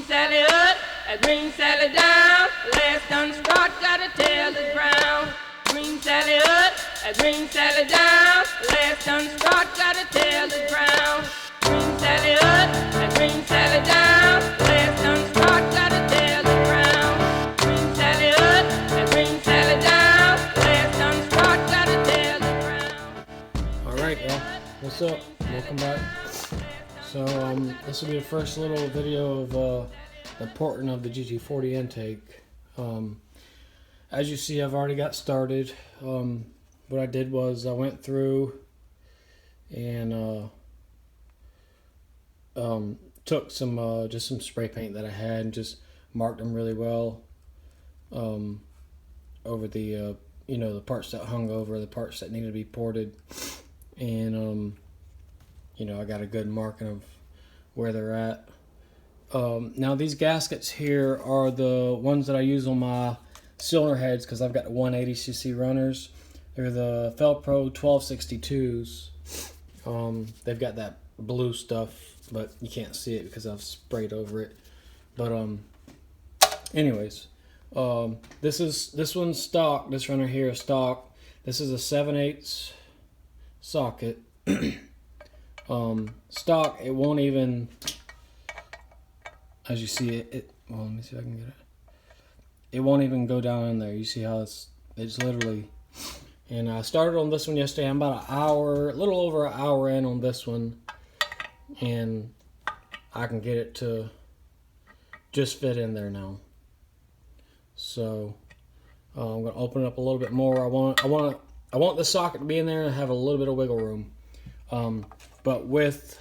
Sally up, green Sally down. Last done start, gotta tell the ground. Green Sally up, green Sally down. Last done start, gotta tell the ground. Green Sally up, green Sally down. Last done start, gotta tell the ground. Green Sally up, green Sally down. Last done start, gotta tell the ground. Alright, well, what's up? Welcome back. So, this will be the first little video of the porting of the Gt40 intake. As you see, I've already got started. What I did was I went through and took some just some spray paint that I had and just marked them really well over the the parts that hung over, the parts that needed to be ported, and I got a good marking of where they're at. Now these gaskets here are the ones that I use on my cylinder heads because I've got the 180cc runners. They're the Felpro 1262s. They've got that blue stuff, but you can't see it because I've sprayed over it. But anyways, this one's stock. This runner here is stock. This is a 7/8 socket. Stock, it won't even, as you see it, well, let me see if I can get it. It won't even go down in there. You see how it's literally, and I started on this one yesterday. I'm about an hour, a little over an hour in on this one, and I can get it to just fit in there now. So I'm gonna open it up a little bit more. I want the socket to be in there and have a little bit of wiggle room. But with,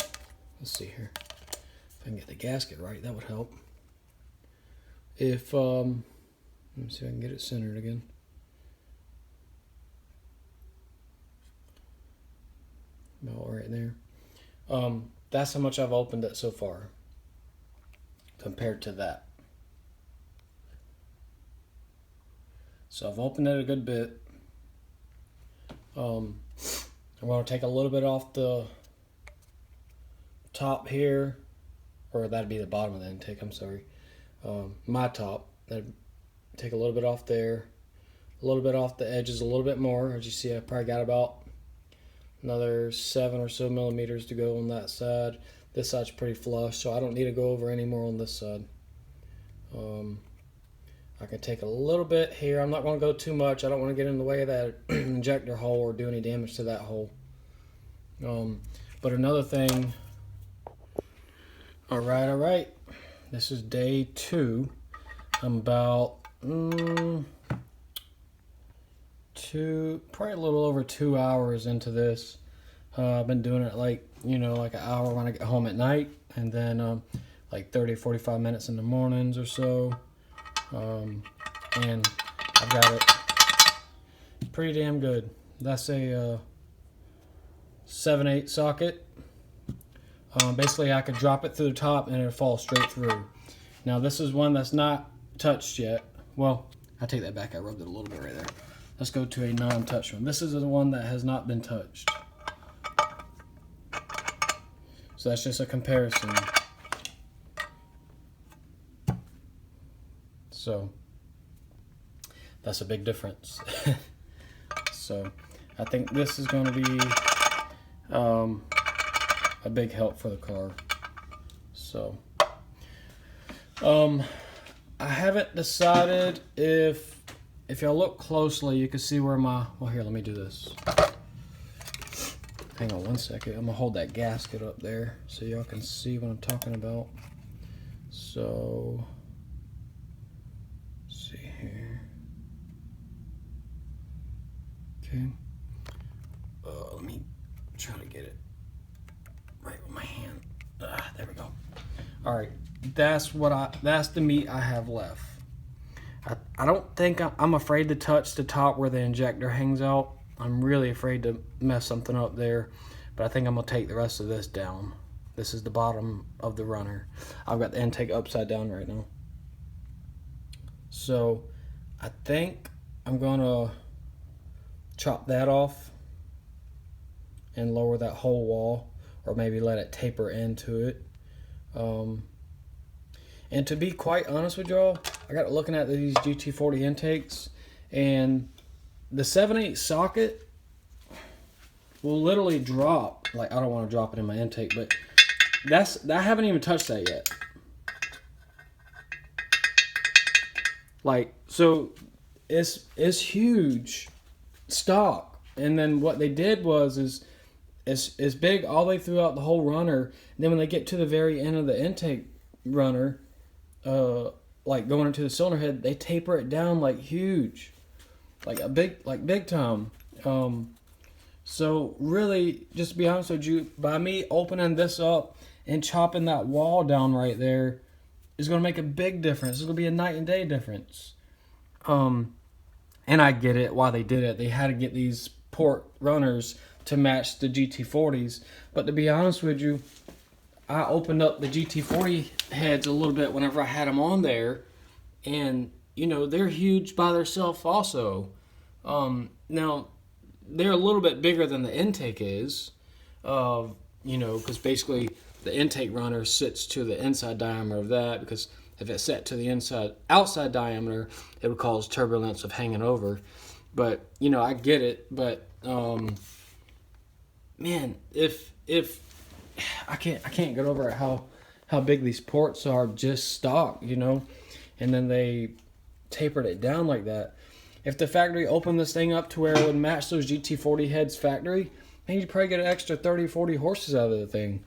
let's see here, if I can get the gasket right, that would help. If let me see if I can get it centered again. About right there. That's how much I've opened it so far compared to that. So I've opened it a good bit. I'm going to take a little bit off the top here, or that'd be the bottom of the intake, I'm sorry. My top, that'd take a little bit off there, a little bit off the edges, a little bit more. As you see, I probably got about another 7 or so millimeters to go on that side. This side's pretty flush, so I don't need to go over any more on this side. I can take a little bit here. I'm not going to go too much. I don't want to get in the way of that injector hole or do any damage to that hole. But another thing, all right. This is day 2. I'm about probably a little over 2 hours into this. I've been doing it like an hour when I get home at night, and then like 30-45 minutes in the mornings or so. And I've got it pretty damn good. That's a 7/8 socket. Basically, I could drop it through the top and it'll fall straight through. Now, this is one that's not touched yet. Well, I take that back. I rubbed it a little bit right there. Let's go to a non-touched one. This is the one that has not been touched. So that's just a comparison. So that's a big difference. So I think this is going to be a big help for the car. So I haven't decided if y'all look closely, you can see where my, well, here, let me do this. Hang on one second. I'm gonna hold that gasket up there so y'all can see what I'm talking about. So here. Okay. Let me try to get it right with my hand. There we go. All right, that's the meat I have left. I don't think I'm afraid to touch the top where the injector hangs out. I'm really afraid to mess something up there, but I think I'm gonna take the rest of this down. This is the bottom of the runner. I've got the intake upside down right now. So I think I'm gonna chop that off and lower that whole wall, or maybe let it taper into it. And to be quite honest with y'all, I got looking at these GT40 intakes, and the 7/8 socket will literally drop. Like, I don't want to drop it in my intake, but I haven't even touched that yet. Like, so it's huge stock. And then what they did was it's big all the way throughout the whole runner. And then when they get to the very end of the intake runner, like going into the cylinder head, they taper it down like huge, like big time. So really, just to be honest with you, by me opening this up and chopping that wall down right there is going to make a big difference. It's going to be a night and day difference. And I get it why they did it. They had to get these port runners to match the GT40s. But to be honest with you, I opened up the GT40 heads a little bit whenever I had them on there. And, you know, they're huge by themselves also. Now, they're a little bit bigger than the intake is. You know, because basically the intake runner sits to the inside diameter of that, because if it's set to the outside diameter, it would cause turbulence of hanging over. But, you know, I get it. But, man, if I can't get over how big these ports are just stock, you know, and then they tapered it down like that. If the factory opened this thing up to where it would match those GT40 heads factory, man, you'd probably get an extra 30, 40 horses out of the thing.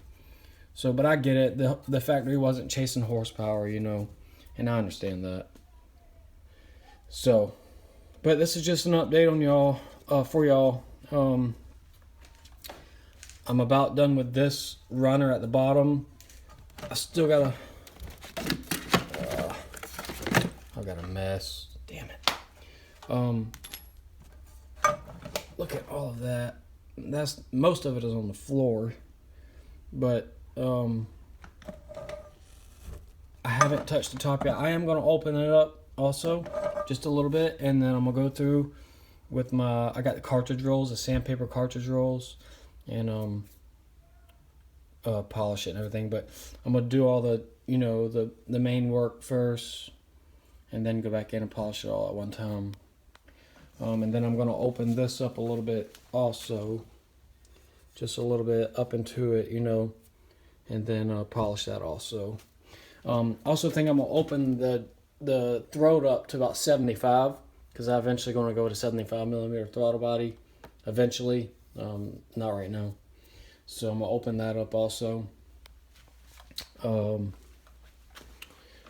So, but I get it. The factory wasn't chasing horsepower, you know, and I understand that. So, but this is just an update on y'all, for y'all. I'm about done with this runner at the bottom. I still got I've got a mess. Damn it. Look at all of that. That's most of it is on the floor, but I haven't touched the top yet. I am going to open it up also just a little bit, and then I'm going to go through with I got the cartridge rolls, the sandpaper cartridge rolls, and polish it and everything. But I'm going to do all the, you know, the main work first, and then go back in and polish it all at one time. And then I'm going to open this up a little bit also, just a little bit up into it, you know, and then polish that also. Also think I'm going to open the throat up to about 75, because I'm eventually going to go to 75mm throttle body eventually, not right now. So I'm going to open that up also.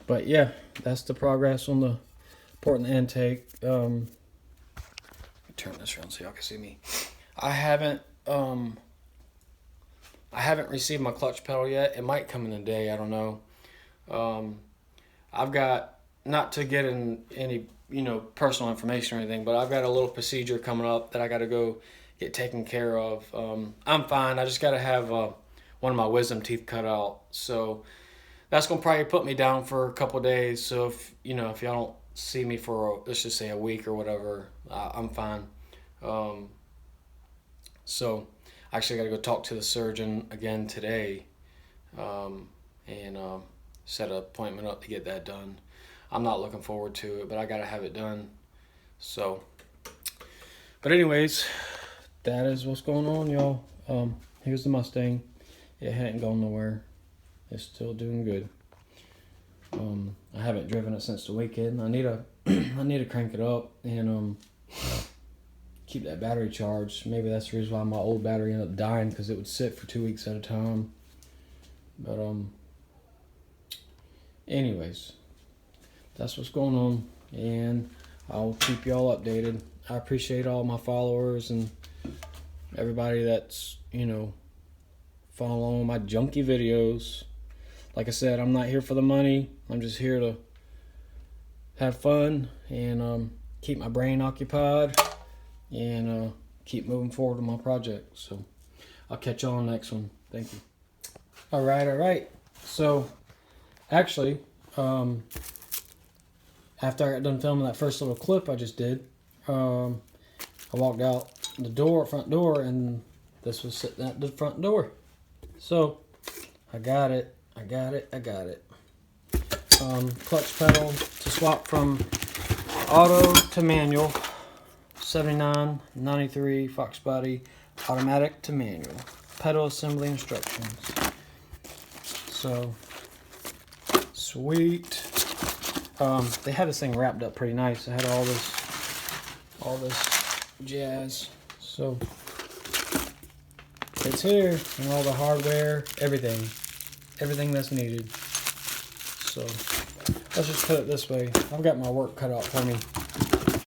But yeah, that's the progress on the port and the intake. Turn this around so y'all can see me. I haven't received my clutch pedal yet. It might come in a day, I don't know. I've got, not to get in any, you know, personal information or anything, but I've got a little procedure coming up that I got to go get taken care of. I'm fine. I just got to have one of my wisdom teeth cut out. So that's going to probably put me down for a couple days. So if y'all don't see me for, let's just say a week or whatever, I'm fine. So I actually got to go talk to the surgeon again today, and set an appointment up to get that done. I'm not looking forward to it, but I got to have it done. So, but anyways, that is what's going on, y'all. Here's the Mustang. It hadn't gone nowhere. It's still doing good. I haven't driven it since the weekend. I need to crank it up and keep that battery charged. Maybe that's the reason why my old battery ended up dying, because it would sit for 2 weeks at a time. But anyways, that's what's going on, and I'll keep y'all updated. I appreciate all my followers and everybody that's, you know, following my junky videos. Like I said, I'm not here for the money. I'm just here to have fun and keep my brain occupied and keep moving forward with my project. So I'll catch y'all on the next one. Thank you. All right. So actually, after I got done filming that first little clip I just did, I walked out the front door, and this was sitting at the front door. So I got it. clutch pedal to swap from auto to manual. 79, 93 Fox body, automatic to manual. Pedal assembly instructions. So sweet. They had this thing wrapped up pretty nice. It had all this jazz. So it's here, and all the hardware, everything that's needed. So let's just put it this way. I've got my work cut out for me.